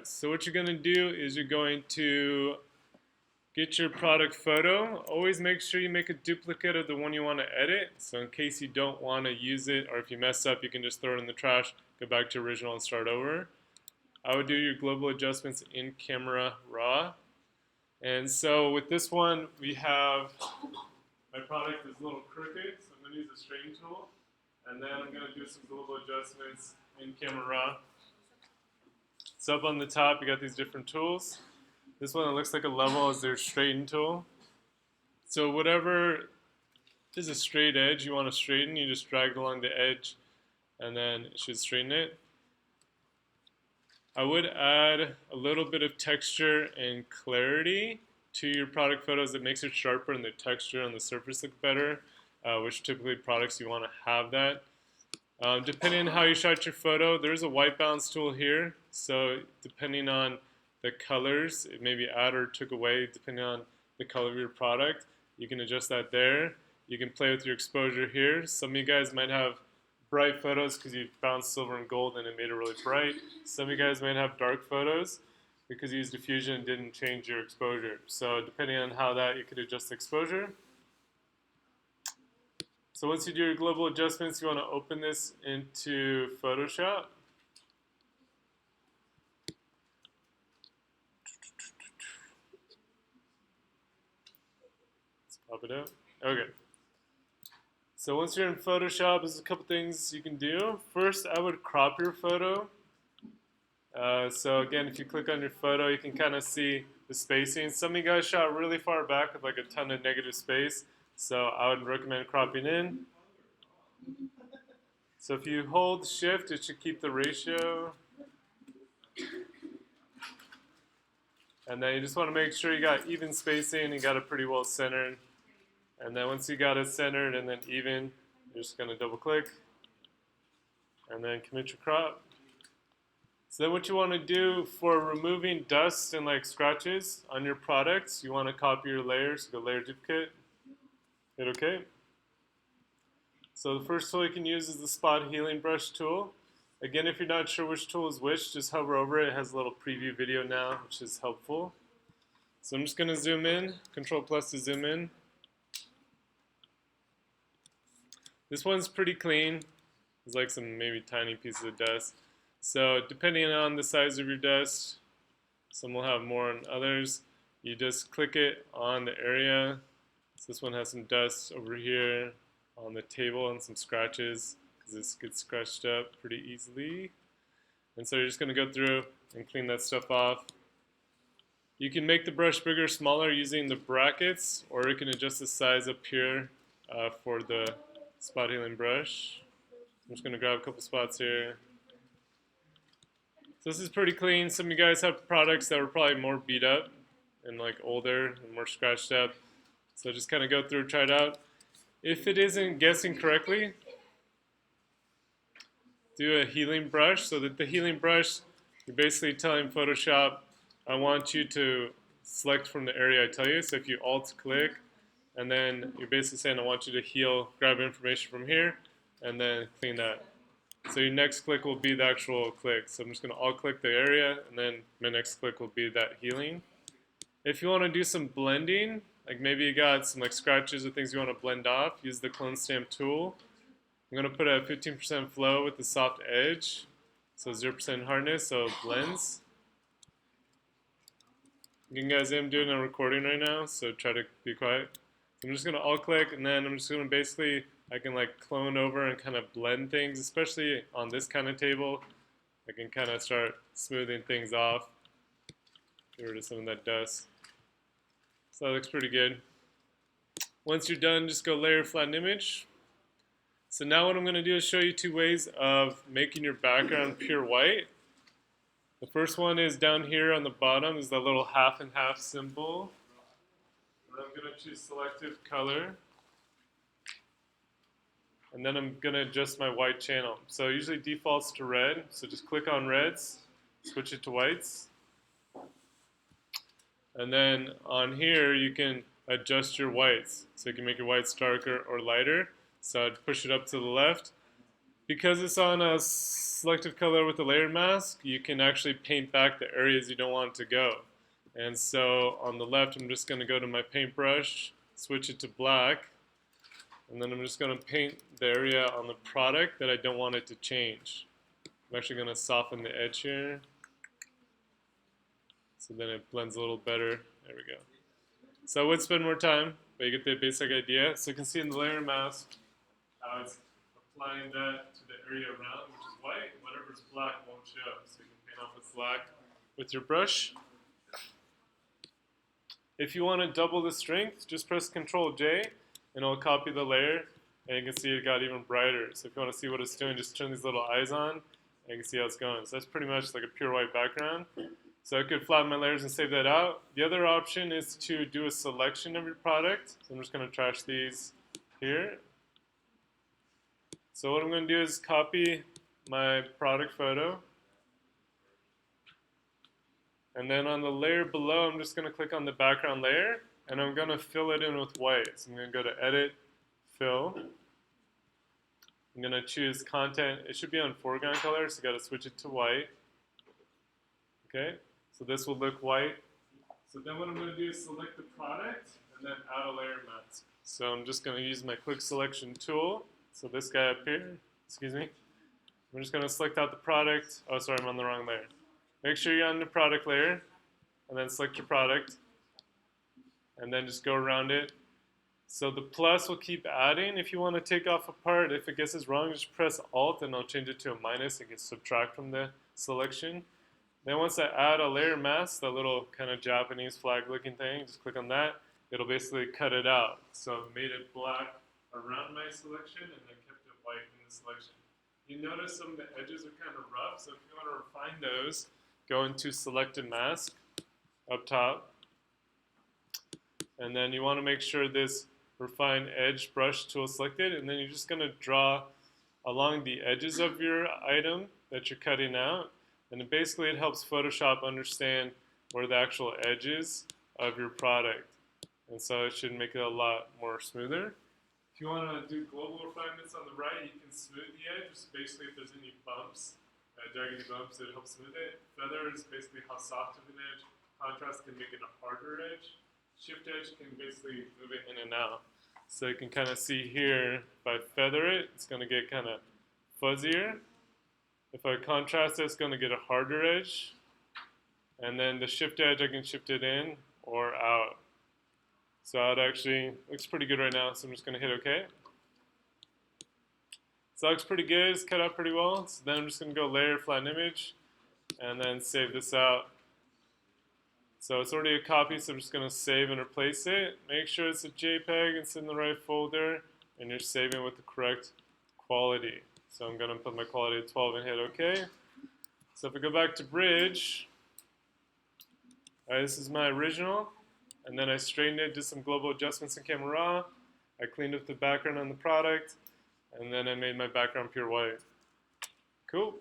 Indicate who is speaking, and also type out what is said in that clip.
Speaker 1: Alright, so what you're going to do is you're going to get your product photo. Always make sure you make a duplicate of the one you want to edit. So in case you don't want to use it, or if you mess up, you can just throw it in the trash, go back to your original and start over. I would do your global adjustments in camera raw. And so with this one, we have, my product is a little crooked, so I'm going to use a straighten tool. And then I'm going to do some global adjustments in camera raw. So up on the top, you got these different tools. This one that looks like a level is their straighten tool. So whatever is a straight edge you want to straighten, you just drag it along the edge and then it should straighten it. I would add a little bit of texture and clarity to your product photos that makes it sharper and the texture on the surface look better, which typically products you want to have that. Depending on how you shot your photo, there's a white balance tool here. So depending on the colors, it may be add or took away depending on the color of your product. You can adjust that there. You can play with your exposure here. Some of you guys might have bright photos because you found silver and gold and it made it really bright. Some of you guys might have dark photos because you used diffusion and didn't change your exposure. So depending on how that, you could adjust the exposure. So once you do your global adjustments, you want to open this into Photoshop. Let's pop it out. Okay. So once you're in Photoshop, there's a couple things you can do. First, I would crop your photo. So again, if you click on your photo, you can kind of see the spacing. Some of you guys shot really far back with like a ton of negative space. So I would recommend cropping in. So if you hold shift, it should keep the ratio. And then you just want to make sure you got even spacing, you got it pretty well centered. And then once you got it centered and then even, you're just going to double click. And then commit your crop. So then what you want to do for removing dust and like scratches on your products, you want to copy your layers, so go layer duplicate. Hit OK. So the first tool you can use is the spot healing brush tool. Again, if you're not sure which tool is which, just hover over it. It has a little preview video now, which is helpful. So I'm just going to zoom in, Control plus to zoom in. This one's pretty clean. There's like some maybe tiny pieces of dust. So depending on the size of your dust, some will have more than others. You just click it on the area. So this one has some dust over here on the table and some scratches because this gets scratched up pretty easily. And so you're just going to go through and clean that stuff off. You can make the brush bigger or smaller using the brackets, or you can adjust the size up here for the spot healing brush. I'm just going to grab a couple spots here. So this is pretty clean. Some of you guys have products that were probably more beat up and like older and more scratched up. So just kind of go through and try it out. If it isn't guessing correctly, do a healing brush. So that the healing brush, you're basically telling Photoshop, I want you to select from the area I tell you. So if you alt click, and then you're basically saying I want you to heal, grab information from here, and then clean that. So your next click will be the actual click. So I'm just going to alt click the area, and then my next click will be that healing. If you want to do some blending, like maybe you got some like scratches or things you want to blend off, use the clone stamp tool. I'm going to put a 15% flow with the soft edge, so 0% hardness, so it blends. You guys, I'm doing a recording right now, so try to be quiet. I'm just going to alt click, and then I'm just going to basically, I can like clone over and kind of blend things, especially on this kind of table. I can kind of start smoothing things off, get rid of some of that dust. So that looks pretty good. Once you're done, just go layer flatten image. So now what I'm going to do is show you two ways of making your background pure white. The first one is down here on the bottom is the little half and half symbol. And I'm going to choose selective color. And then I'm going to adjust my white channel. So it usually defaults to red. So just click on reds, switch it to whites. And then on here you can adjust your whites. So you can make your whites darker or lighter. So I'd push it up to the left. Because it's on a selective color with a layer mask, you can actually paint back the areas you don't want it to go. And so on the left, I'm just going to go to my paintbrush, switch it to black, and then I'm just going to paint the area on the product that I don't want it to change. I'm actually going to soften the edge here, so then it blends a little better. There we go. So I would spend more time, but you get the basic idea. So you can see in the layer mask how it's applying that to the area around, which is white. Whatever's black won't show. So you can paint off what's black with your brush. If you want to double the strength, just press Ctrl J and it'll copy the layer, and you can see it got even brighter. So if you want to see what it's doing, just turn these little eyes on and you can see how it's going. So that's pretty much like a pure white background. So I could flatten my layers and save that out. The other option is to do a selection of your product. So I'm just going to trash these here. So what I'm going to do is copy my product photo. And then on the layer below, I'm just going to click on the background layer, and I'm going to fill it in with white. So I'm going to go to Edit, Fill. I'm going to choose Content. It should be on foreground color, so you got to switch it to white. Okay, so this will look white. So then what I'm going to do is select the product, and then add a layer mask. So I'm just going to use my Quick Selection tool. So this guy up here, excuse me. I'm just going to select out the product. Oh, sorry, I'm on the wrong layer. Make sure you're on the product layer, and then select your product, and then just go around it. So the plus will keep adding. If you want to take off a part, if it guesses wrong, just press Alt, and I'll change it to a minus. It can subtract from the selection. Then once I add a layer mask, that little kind of Japanese flag looking thing, just click on that. It'll basically cut it out. So I've made it black around my selection, and then kept it white in the selection. You notice some of the edges are kind of rough, so if you want to refine those, go into Selected Mask up top, and then you want to make sure this Refine Edge brush tool is selected, and then you're just going to draw along the edges of your item that you're cutting out, and basically it helps Photoshop understand where the actual edge is of your product, and so it should make it a lot more smoother. If you want to do global refinements on the right, you can smooth the edge, just basically if there's any bumps. Jaggedy bumps, it helps smooth it. Feather is basically how soft of an edge. Contrast can make it a harder edge. Shift edge can basically move it in and out. So you can kind of see here, if I feather it, it's going to get kind of fuzzier. If I contrast it, it's going to get a harder edge. And then the shift edge, I can shift it in or out. So it actually looks pretty good right now, so I'm just going to hit OK. So that looks pretty good, it's cut out pretty well. So then I'm just going to go Layer, Flatten Image, and then save this out. So it's already a copy, so I'm just going to save and replace it. Make sure it's a JPEG, it's in the right folder, and you're saving with the correct quality. So I'm going to put my quality at 12 and hit OK. So if I go back to Bridge, this is my original, and then I straightened it, did some global adjustments in Camera Raw. I cleaned up the background on the product, and then I made my background pure white. Cool.